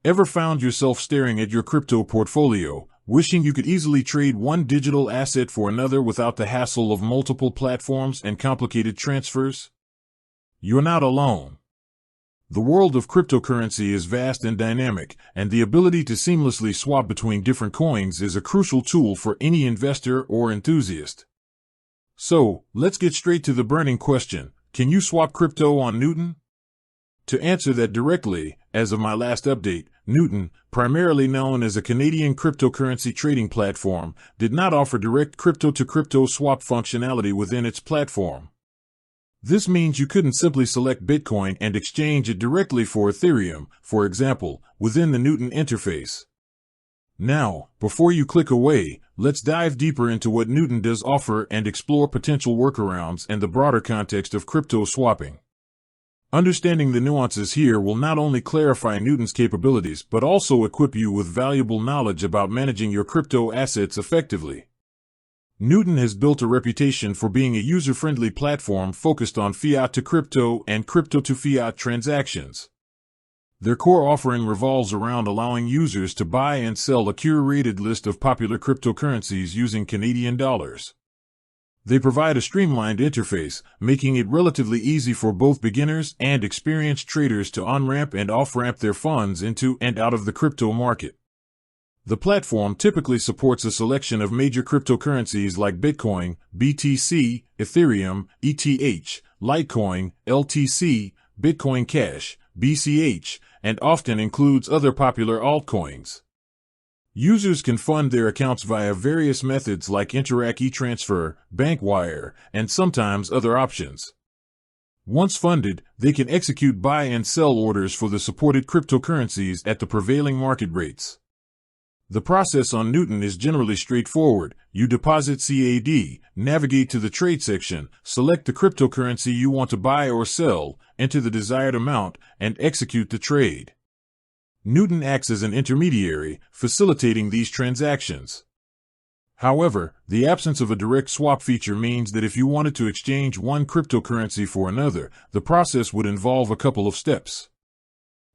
Ever found yourself staring at your crypto portfolio, wishing you could easily trade one digital asset for another without the hassle of multiple platforms and complicated transfers? You're not alone. The world of cryptocurrency is vast and dynamic, and the ability to seamlessly swap between different coins is a crucial tool for any investor or enthusiast. So, let's get straight to the burning question: can you swap crypto on Newton? To answer that directly, as of my last update, Newton, primarily known as a Canadian cryptocurrency trading platform, did not offer direct crypto-to-crypto swap functionality within its platform. This means you couldn't simply select Bitcoin and exchange it directly for Ethereum, for example, within the Newton interface. Now, before you click away, let's dive deeper into what Newton does offer and explore potential workarounds and the broader context of crypto swapping. Understanding the nuances here will not only clarify Newton's capabilities but also equip you with valuable knowledge about managing your crypto assets effectively. Newton has built a reputation for being a user-friendly platform focused on fiat-to-crypto and crypto-to-fiat transactions. Their core offering revolves around allowing users to buy and sell a curated list of popular cryptocurrencies using Canadian dollars. They provide a streamlined interface, making it relatively easy for both beginners and experienced traders to on-ramp and off-ramp their funds into and out of the crypto market. The platform typically supports a selection of major cryptocurrencies like Bitcoin, BTC, Ethereum, ETH, Litecoin, LTC, Bitcoin Cash, BCH, and often includes other popular altcoins. Users can fund their accounts via various methods like Interac e-transfer, Bankwire, and sometimes other options. Once funded, they can execute buy and sell orders for the supported cryptocurrencies at the prevailing market rates. The process on Newton is generally straightforward. You deposit CAD, navigate to the trade section, select the cryptocurrency you want to buy or sell, enter the desired amount, and execute the trade. Newton acts as an intermediary, facilitating these transactions. However, the absence of a direct swap feature means that if you wanted to exchange one cryptocurrency for another, the process would involve a couple of steps.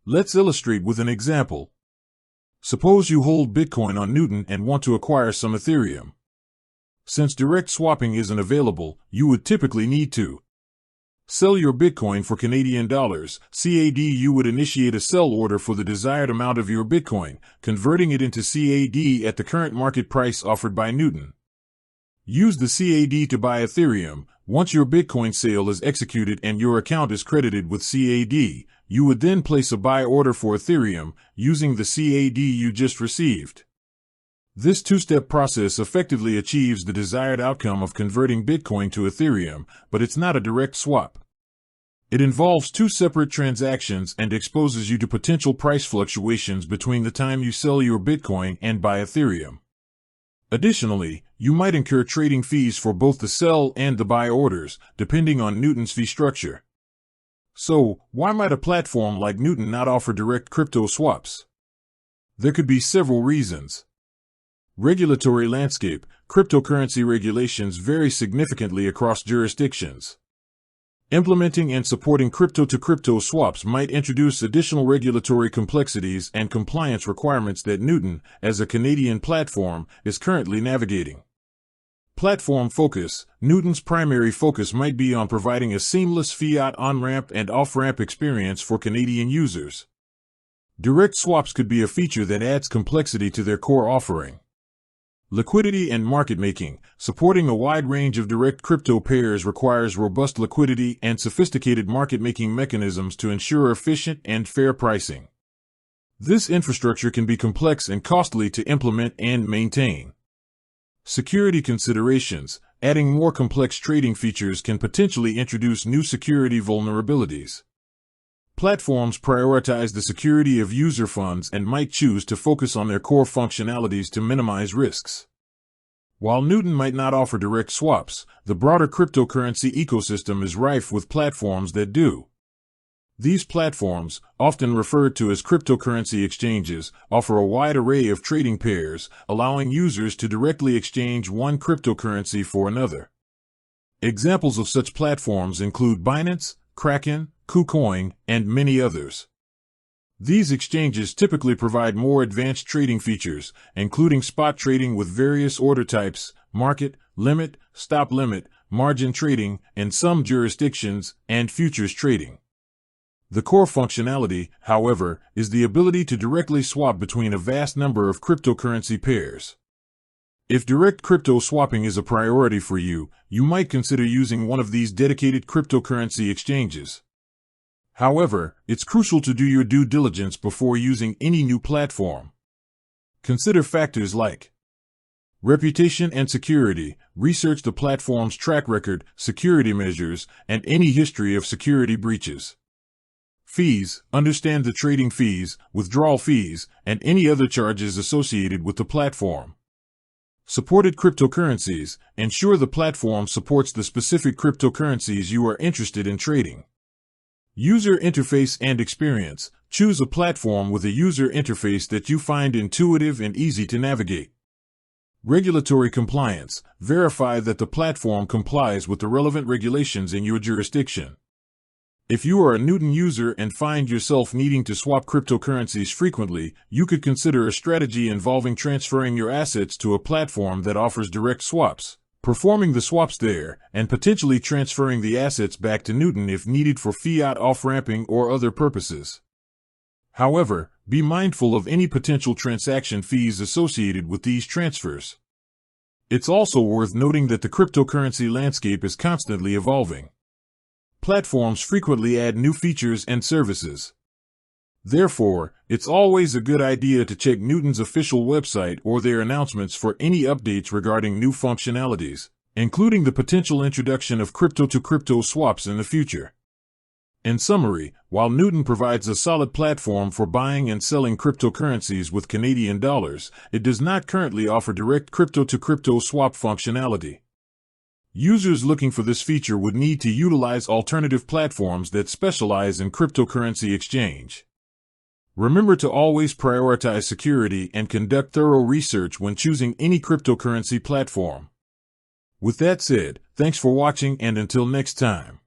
Let's illustrate with an example. Suppose you hold Bitcoin on Newton and want to acquire some Ethereum. Since direct swapping isn't available, you would typically need to sell your Bitcoin for Canadian dollars, CAD. You would initiate a sell order for the desired amount of your Bitcoin, converting it into CAD at the current market price offered by Newton. Use the CAD to buy Ethereum. Once your Bitcoin sale is executed and your account is credited with CAD, you would then place a buy order for Ethereum using the CAD you just received. This two-step process effectively achieves the desired outcome of converting Bitcoin to Ethereum, but it's not a direct swap. It involves two separate transactions and exposes you to potential price fluctuations between the time you sell your Bitcoin and buy Ethereum. Additionally, you might incur trading fees for both the sell and the buy orders, depending on Newton's fee structure. So, why might a platform like Newton not offer direct crypto swaps? There could be several reasons. Regulatory landscape. Cryptocurrency regulations vary significantly across jurisdictions. Implementing and supporting crypto-to-crypto swaps might introduce additional regulatory complexities and compliance requirements that Newton, as a Canadian platform, is currently navigating. Platform focus. Newton's primary focus might be on providing a seamless fiat on-ramp and off-ramp experience for Canadian users. Direct swaps could be a feature that adds complexity to their core offering. Liquidity and market making. Supporting a wide range of direct crypto pairs requires robust liquidity and sophisticated market-making mechanisms to ensure efficient and fair pricing. This infrastructure can be complex and costly to implement and maintain. Security considerations. Adding more complex trading features can potentially introduce new security vulnerabilities. Platforms prioritize the security of user funds and might choose to focus on their core functionalities to minimize risks. While Newton might not offer direct swaps, the broader cryptocurrency ecosystem is rife with platforms that do. These platforms, often referred to as cryptocurrency exchanges, offer a wide array of trading pairs, allowing users to directly exchange one cryptocurrency for another. Examples of such platforms include Binance, Kraken, KuCoin, and many others. These exchanges typically provide more advanced trading features, including spot trading with various order types, market, limit, stop limit, margin trading in some jurisdictions, and futures trading. The core functionality, however, is the ability to directly swap between a vast number of cryptocurrency pairs. If direct crypto swapping is a priority for you, you might consider using one of these dedicated cryptocurrency exchanges. However, it's crucial to do your due diligence before using any new platform. Consider factors like reputation and security. Research the platform's track record, security measures, and any history of security breaches. Fees. Understand the trading fees, withdrawal fees, and any other charges associated with the platform. Supported cryptocurrencies. Ensure the platform supports the specific cryptocurrencies you are interested in trading. User interface and experience. Choose a platform with a user interface that you find intuitive and easy to navigate. Regulatory compliance. Verify that the platform complies with the relevant regulations in your jurisdiction. If you are a Newton user and find yourself needing to swap cryptocurrencies frequently, you could consider a strategy involving transferring your assets to a platform that offers direct swaps, performing the swaps there, and potentially transferring the assets back to Newton if needed for fiat off-ramping or other purposes. However, be mindful of any potential transaction fees associated with these transfers. It's also worth noting that the cryptocurrency landscape is constantly evolving. Platforms frequently add new features and services. Therefore, it's always a good idea to check Newton's official website or their announcements for any updates regarding new functionalities, including the potential introduction of crypto-to-crypto swaps in the future. In summary, while Newton provides a solid platform for buying and selling cryptocurrencies with Canadian dollars, it does not currently offer direct crypto-to-crypto swap functionality. Users looking for this feature would need to utilize alternative platforms that specialize in cryptocurrency exchange. Remember to always prioritize security and conduct thorough research when choosing any cryptocurrency platform. With that said, thanks for watching, and until next time.